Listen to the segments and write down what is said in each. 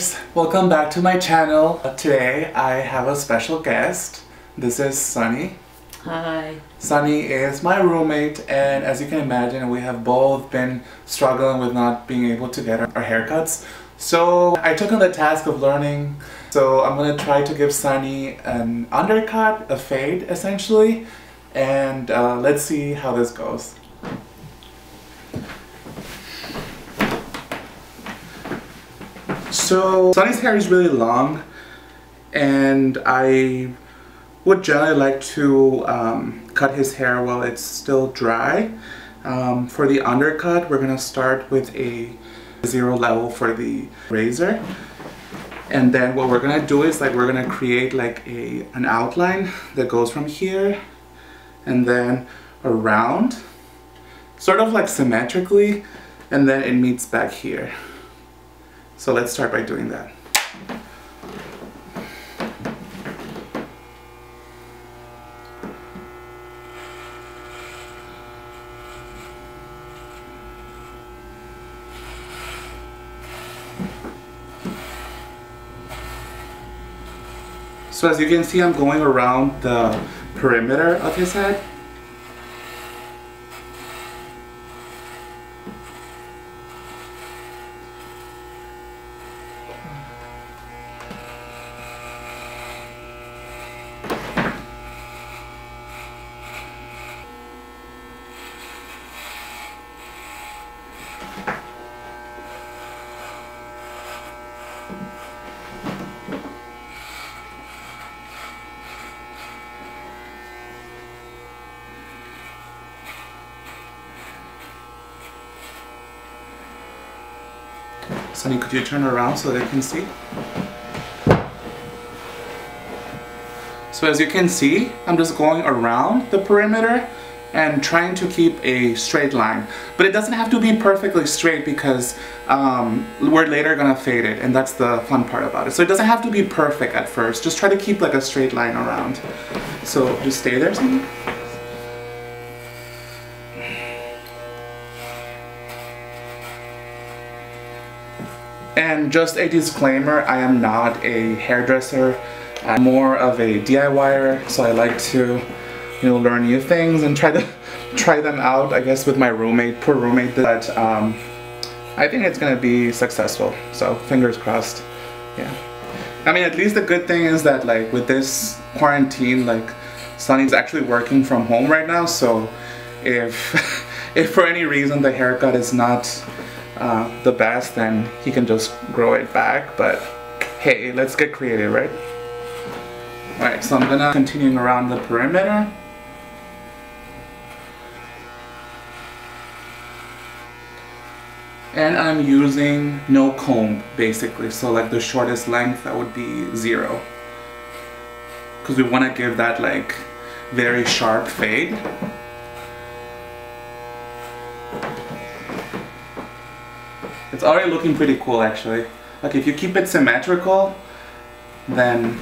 guys, welcome back to my channel. Today I have a special guest. This is Sunny. Hi. Sunny is my roommate, and as you can imagine, we have both been struggling with not being able to get our haircuts. So I took on the task of learning. So I'm gonna try to give Sunny an undercut, a fade essentially, and let's see how this goes. So Sunny's hair is really long, and I would generally like to cut his hair while it's still dry. For the undercut, we're going to start with a 0 level for the razor. And then what we're going to do is we're going to create an outline that goes from here and then around, sort of symmetrically, and then it meets back here. So let's start by doing that. So as you can see, I'm going around the perimeter of his head. Sunny, could you turn around so they can see? So as you can see, I'm just going around the perimeter and trying to keep a straight line. But it doesn't have to be perfectly straight because we're later gonna fade it, and that's the fun part about it. So it doesn't have to be perfect at first. Just try to keep a straight line around. So just stay there, Sunny. And just a disclaimer, I am not a hairdresser. I'm more of a DIYer, so I like to, learn new things and try them out, I guess, with my roommate, poor roommate. But I think it's gonna be successful, so fingers crossed. Yeah. I mean, at least the good thing is that with this quarantine, Sunny's actually working from home right now, so if for any reason the haircut is not the best, then he can just grow it back. But hey, let's get creative, right? Alright, so I'm gonna continue around the perimeter. And I'm using no comb, basically. So the shortest length, that would be 0. Because we want to give that very sharp fade. It's already looking pretty cool, actually. If you keep it symmetrical, then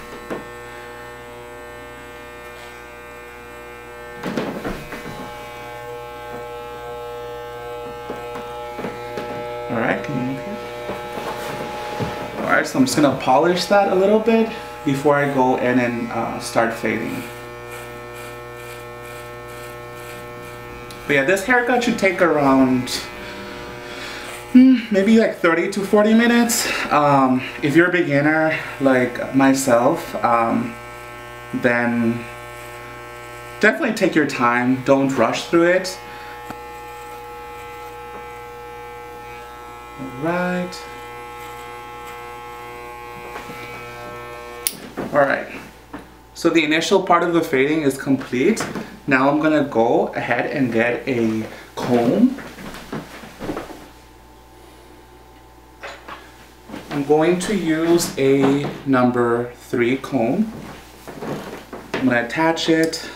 alright, can you move here? Alright, so I'm just gonna polish that a little bit before I go in and start fading. But yeah, this haircut should take around maybe 30 to 40 minutes. If you're a beginner like myself, then definitely take your time. Don't rush through it. Alright. Alright. So the initial part of the fading is complete. Now I'm gonna go ahead and get a comb. I'm going to use a number 3 comb. I'm going to attach it,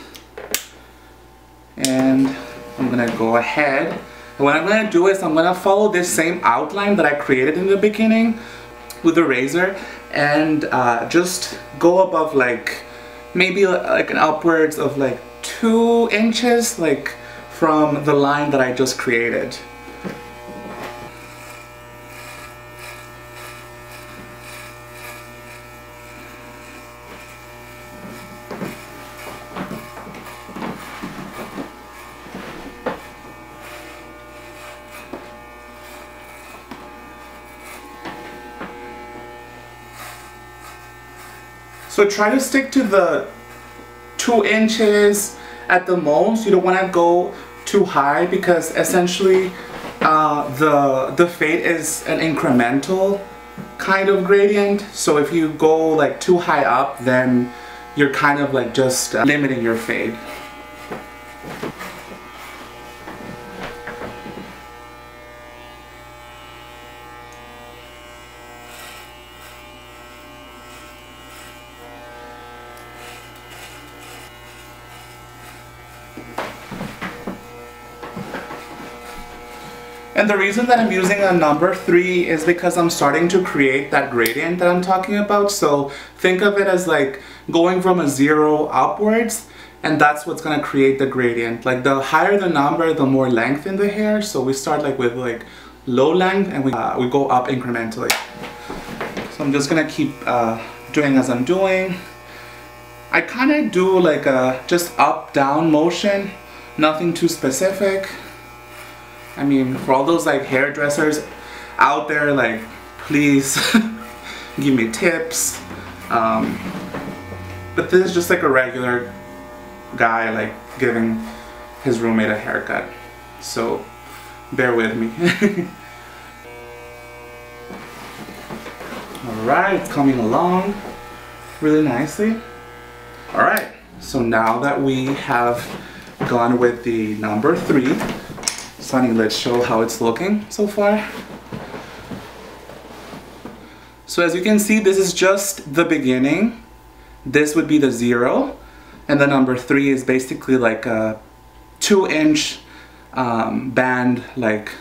and I'm going to go ahead. And what I'm going to do is I'm going to follow this same outline that I created in the beginning with the razor, and just go above maybe an upwards of 2 inches from the line that I just created. So try to stick to the 2 inches at the most. You don't want to go too high because essentially the fade is an incremental kind of gradient. So if you go like too high up, then you're kind of like just limiting your fade. And the reason that I'm using a number 3 is because I'm starting to create that gradient that I'm talking about. So think of it as like going from a 0 upwards, and that's what's gonna create the gradient. Like the higher the number, the more length in the hair. So we start like with like low length, and we go up incrementally. So I'm just gonna keep doing as I'm doing. I kind of do like a just up down motion, nothing too specific. I mean, for all those like hairdressers out there, like, please give me tips. But this is just like a regular guy like giving his roommate a haircut. So bear with me. Alright, it's coming along really nicely. Alright, so now that we have gone with the number 3, Sunny, let's show how it's looking so far. So as you can see, this is just the beginning. This would be the 0, and the number 3 is basically like a 2-inch band like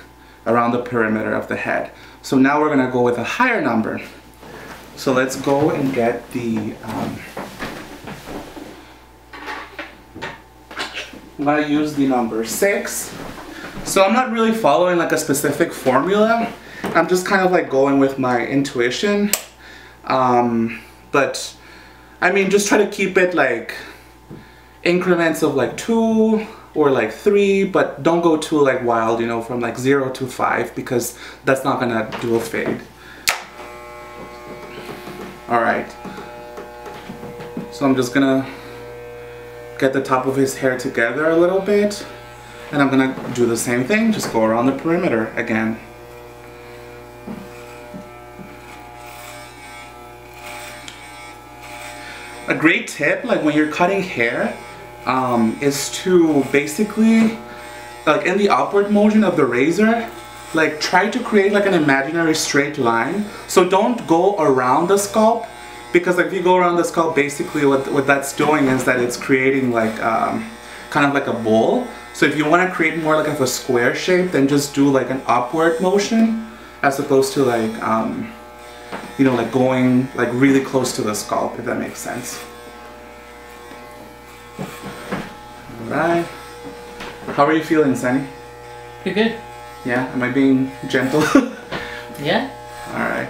around the perimeter of the head. So now we're gonna go with a higher number. So let's go and get the I'm gonna use the number 6. So I'm not really following like a specific formula. I'm just kind of like going with my intuition. But I mean, just try to keep it like increments of like 2 or like 3, but don't go too like wild, you know, from like 0 to 5, because that's not gonna do a fade. Alright. So I'm just gonna get the top of his hair together a little bit. And I'm gonna do the same thing, just go around the perimeter again. A great tip, like when you're cutting hair, is to basically, like in the upward motion of the razor, like try to create like an imaginary straight line. So don't go around the scalp, because like if you go around the scalp, basically what that's doing is that it's creating like kind of like a bowl. So if you want to create more like of a square shape, then just do like an upward motion as opposed to like, you know, like going like really close to the scalp, if that makes sense. Alright. How are you feeling, Sunny? Pretty good. Yeah? Am I being gentle? Yeah. Alright.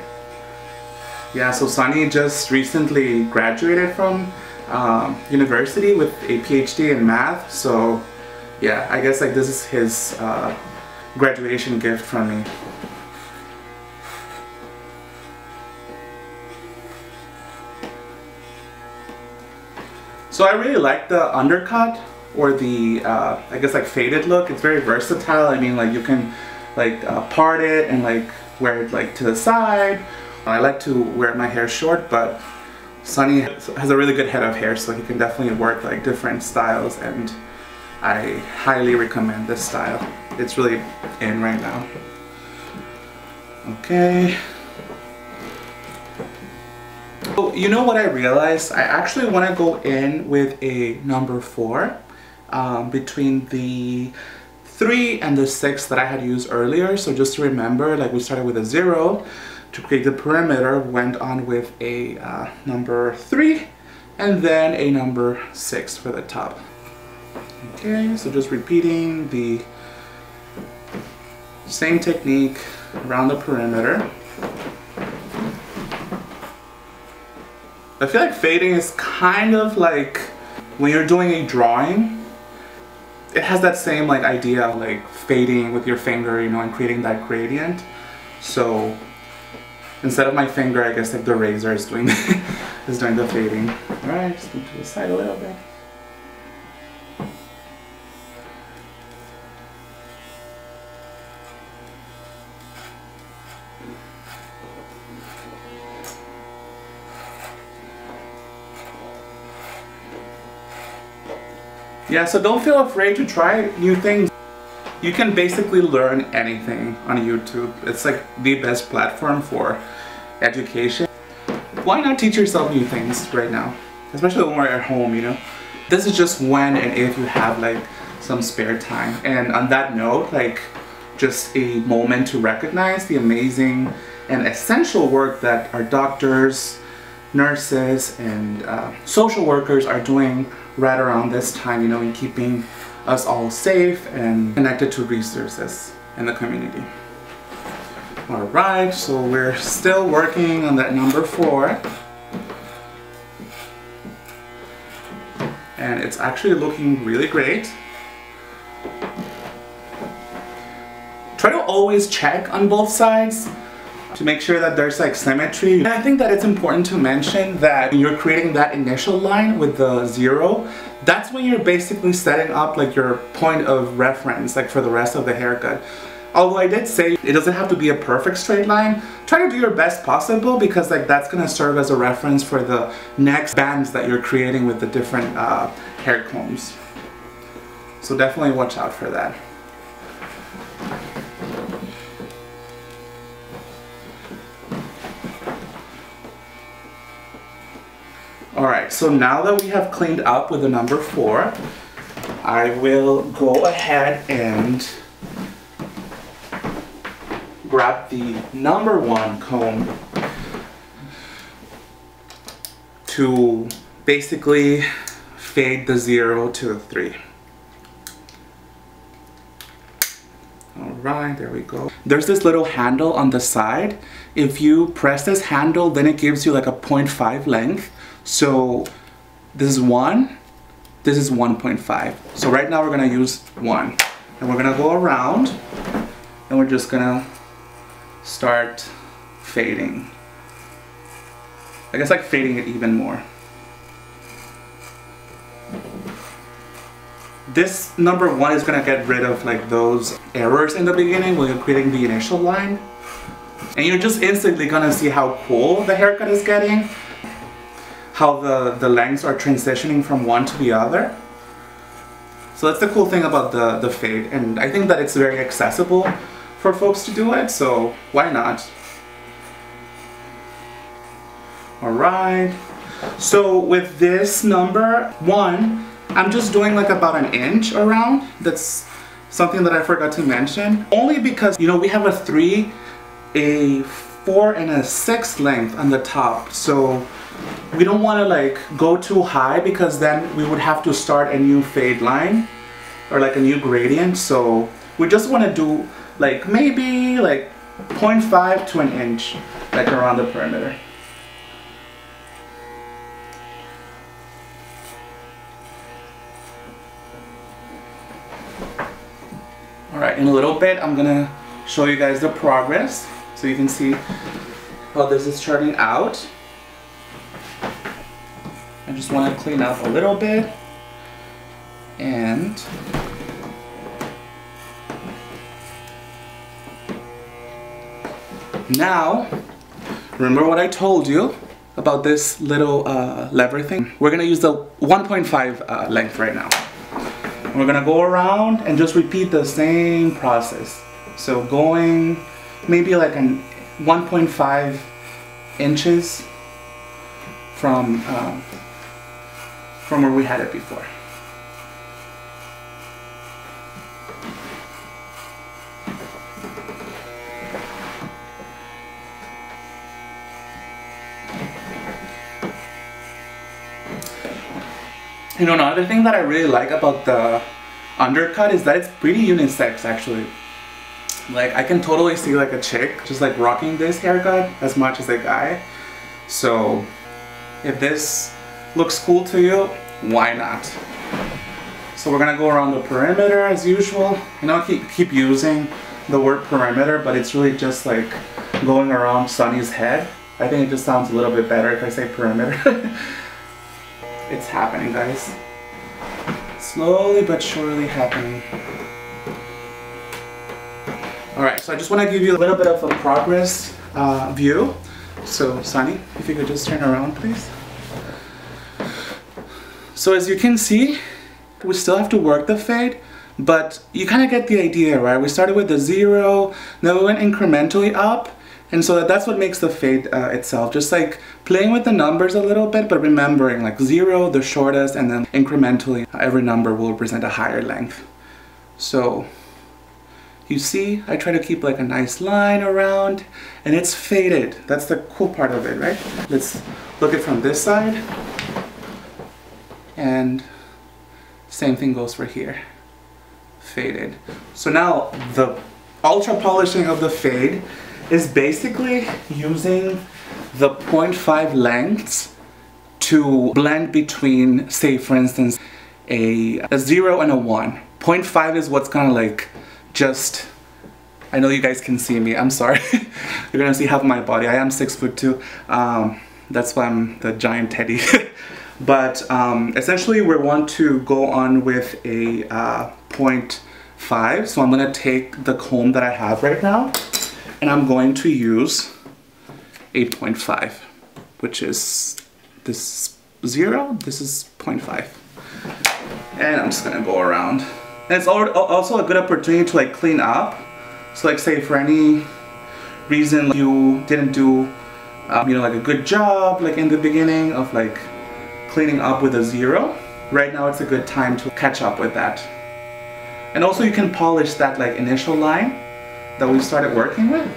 Yeah, so Sunny just recently graduated from university with a PhD in math, so yeah, I guess like this is his graduation gift from me. So I really like the undercut, or the I guess like faded look. It's very versatile. I mean, like you can like part it and like wear it like to the side. I like to wear my hair short, but Sunny has a really good head of hair, so he can definitely work like different styles, and I highly recommend this style. It's really in right now. Okay. So you know what I realized? I actually want to go in with a number 4 between the 3 and the 6 that I had used earlier. So just to remember, like we started with a 0 to create the perimeter, went on with a number 3, and then a number 6 for the top. Okay, so just repeating the same technique around the perimeter. I feel like fading is kind of like when you're doing a drawing, it has that same like idea of like fading with your finger, you know, and creating that gradient. So instead of my finger, I guess like the razor is doing is doing the fading. Alright, just move to the side a little bit. Yeah, so don't feel afraid to try new things. You can basically learn anything on YouTube. It's like the best platform for education. Why not teach yourself new things right now? Especially when we're at home, you know? This is just when and if you have like some spare time. And on that note, like just a moment to recognize the amazing and essential work that our doctors, nurses, and social workers are doing right around this time, you know, in keeping us all safe and connected to resources in the community. Alright, so we're still working on that number 4. And it's actually looking really great. Try to always check on both sides to make sure that there's like symmetry. And I think that it's important to mention that when you're creating that initial line with the 0, that's when you're basically setting up like your point of reference like for the rest of the haircut. Although I did say it doesn't have to be a perfect straight line, try to do your best possible because like that's gonna serve as a reference for the next bands that you're creating with the different hair combs. So definitely watch out for that. Alright, so now that we have cleaned up with the number 4, I will go ahead and grab the number 1 comb to basically fade the 0 to the 3. Alright, there we go. There's this little handle on the side. If you press this handle, then it gives you like a 0.5 length. So this is 1, this is 1.5. So right now we're gonna use 1. And we're gonna go around and we're just gonna start fading. I guess like fading it even more. This number 1 is gonna get rid of like those errors in the beginning when you're creating the initial line. And you're just instantly gonna see how cool the haircut is getting. How the lengths are transitioning from one to the other. So that's the cool thing about the fade, and I think that it's very accessible for folks to do it, so why not? Alright, so with this number 1, I'm just doing like about an inch around. That's something that I forgot to mention. Only because, you know, we have a 3, a 4, and a 6 length on the top, so we don't want to like go too high because then we would have to start a new fade line or like a new gradient. So we just want to do like maybe like 0.5 to an inch like around the perimeter. Alright, in a little bit I'm gonna show you guys the progress so you can see how this is turning out. I just want to clean up a little bit, and now remember what I told you about this little lever thing? We're gonna use the 1.5 length right now. We're gonna go around and just repeat the same process. So going maybe like an 1.5 inches from where we had it before. You know, another thing that I really like about the undercut is that it's pretty unisex actually. Like I can totally see like a chick just like rocking this haircut as much as a guy. So if this looks cool to you, why not? So we're gonna go around the perimeter as usual. You know, I keep using the word perimeter, but it's really just like going around Sunny's head I think it just sounds a little bit better if I say perimeter. It's happening, guys. Slowly but surely happening. Alright, so I just want to give you a little bit of a progress view. So, Sunny, if you could just turn around, please. So as you can see, we still have to work the fade, but you kind of get the idea, right? We started with the 0, then we went incrementally up, and so that's what makes the fade itself. Just like playing with the numbers a little bit, but remembering like 0, the shortest, and then incrementally, every number will represent a higher length. So you see, I try to keep like a nice line around, and it's faded. That's the cool part of it, right? Let's look at it from this side. And same thing goes for here. Faded. So now the ultra polishing of the fade is basically using the 0.5 lengths to blend between, say for instance, a 0 and a 1. 0.5 is what's kind of like just, I know you guys can see me, I'm sorry. You're gonna see half of my body. I am 6'2". That's why I'm the giant teddy. But essentially we want to go on with a 0.5. So I'm gonna take the comb that I have right now, and I'm going to use a 0.5, which is this 0, this is 0.5. And I'm just gonna go around. And it's also a good opportunity to like clean up. So like say for any reason you didn't do you know, like a good job like in the beginning of like cleaning up with a 0, right now it's a good time to catch up with that. And also you can polish that like initial line that we started working with.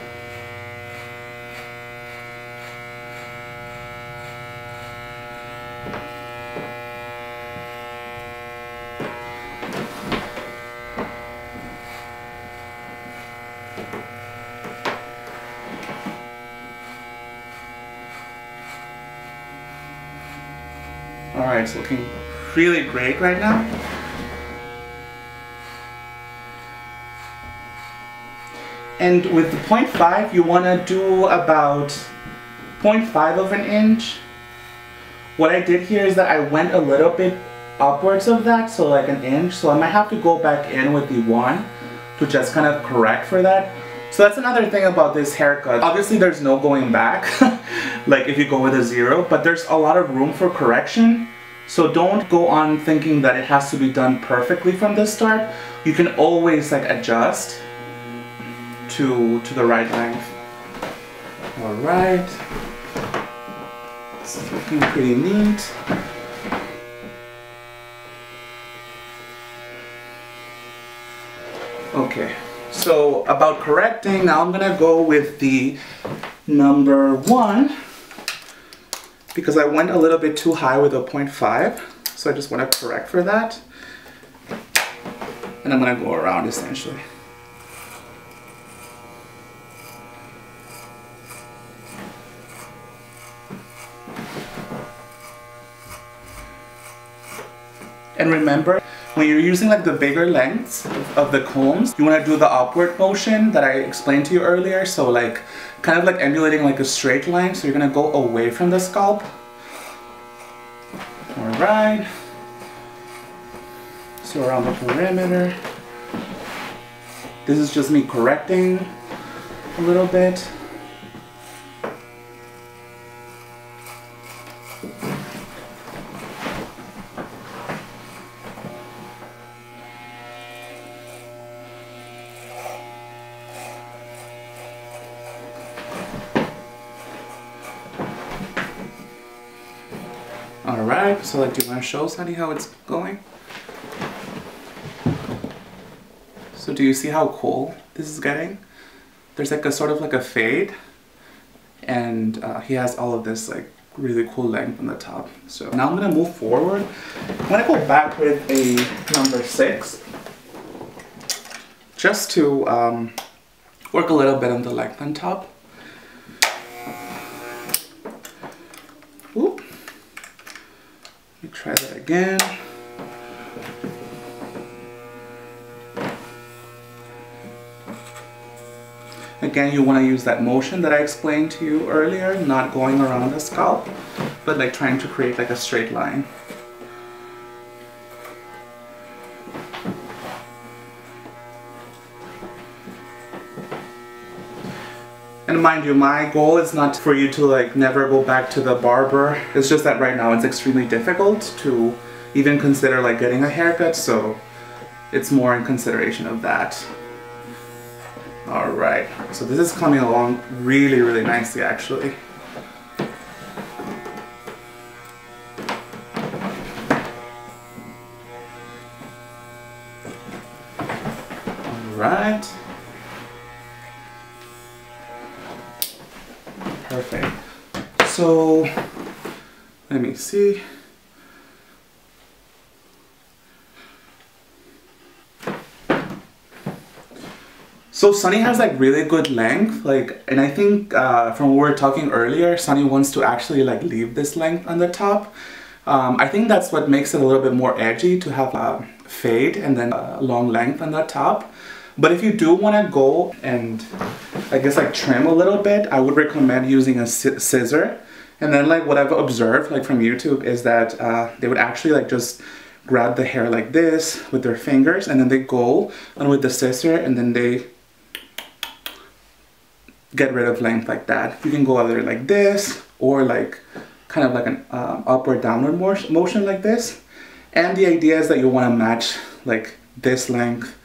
Alright, it's looking really great right now. And with the 0.5, you want to do about 0.5 of an inch. What I did here is that I went a little bit upwards of that, so like an inch. So I might have to go back in with the 1 to just kind of correct for that. So that's another thing about this haircut. Obviously there's no going back, like if you go with a 0, but there's a lot of room for correction. So don't go on thinking that it has to be done perfectly from the start. You can always like adjust to the right length. Alright. It's looking pretty neat. Okay. So about correcting, now I'm gonna go with the number 1 because I went a little bit too high with a 0.5, so I just want to correct for that, and I'm gonna go around essentially. And remember, when you're using like the bigger lengths of the combs, you want to do the upward motion that I explained to you earlier. So like kind of like emulating like a straight line. So you're going to go away from the scalp. Alright. So around the perimeter. This is just me correcting a little bit. Alright, so like, do you want to show Sunny how it's going? So do you see how cool this is getting? There's like a sort of like a fade, and he has all of this like really cool length on the top. So now I'm gonna move forward. I'm gonna go back with a number 6, just to work a little bit on the length on top. Oop. Let me try that again. And again, you want to use that motion that I explained to you earlier, not going around the scalp, but like trying to create like a straight line. And mind you, my goal is not for you to like never go back to the barber. It's just that right now it's extremely difficult to even consider like getting a haircut, so it's more in consideration of that. Alright, so this is coming along really, really nicely actually. Alright. Perfect. So, let me see. So Sunny has like really good length, like, and I think from what we were talking earlier, Sunny wants to actually like leave this length on the top. I think that's what makes it a little bit more edgy to have a fade and then a long length on the top. But if you do want to go and I guess like trim a little bit, I would recommend using a scissor. And then like what I've observed like from YouTube is that they would actually like just grab the hair like this with their fingers, and then they go on with the scissor and then they get rid of length like that. You can go either like this or like kind of like an upward downward motion like this. And the idea is that you want to match like this length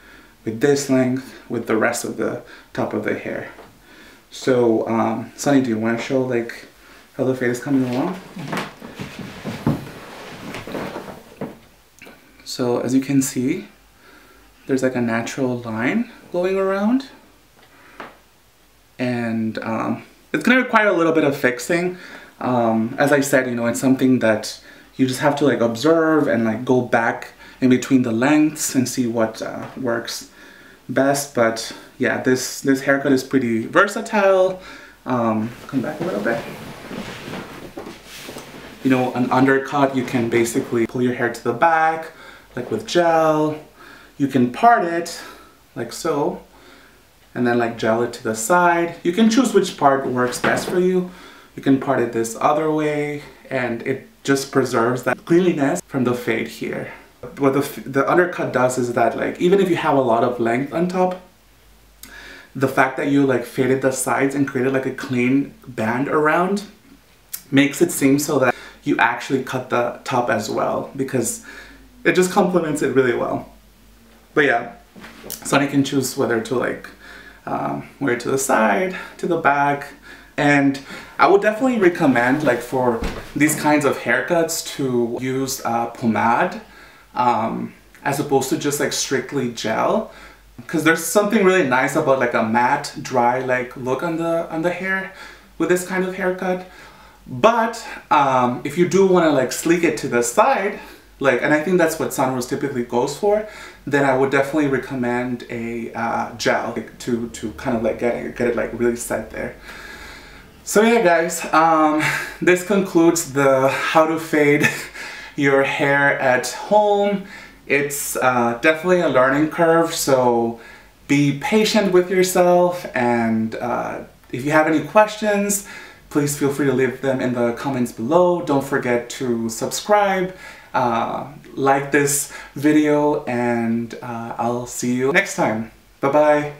with the rest of the top of the hair. So Sunny, do you want to show like how the fade is coming along? So as you can see, there's like a natural line going around, and it's gonna require a little bit of fixing. As I said, you know, it's something that you just have to like observe and like go back in between the lengths and see what works best. But yeah, this haircut is pretty versatile. Come back a little bit. You know, an undercut, you can basically pull your hair to the back, like with gel. You can part it, like so, and then like gel it to the side. You can choose which part works best for you. You can part it this other way, and it just preserves that cleanliness from the fade here. What the undercut does is that like, even if you have a lot of length on top, the fact that you like faded the sides and created like a clean band around makes it seem so that you actually cut the top as well, because it just complements it really well. But yeah, Sunny can choose whether to like wear it to the side, to the back. And I would definitely recommend like for these kinds of haircuts to use pomade as opposed to just like strictly gel, because there's something really nice about like a matte, dry like look on the hair with this kind of haircut. But if you do want to like sleek it to the side, like, and I think that's what Sunrose typically goes for, then I would definitely recommend a gel to kind of like get it like really set there. So yeah guys, this concludes the how to fade your hair at home. It's definitely a learning curve, so be patient with yourself, and if you have any questions, please feel free to leave them in the comments below. Don't forget to subscribe, like this video, and I'll see you next time. Bye bye.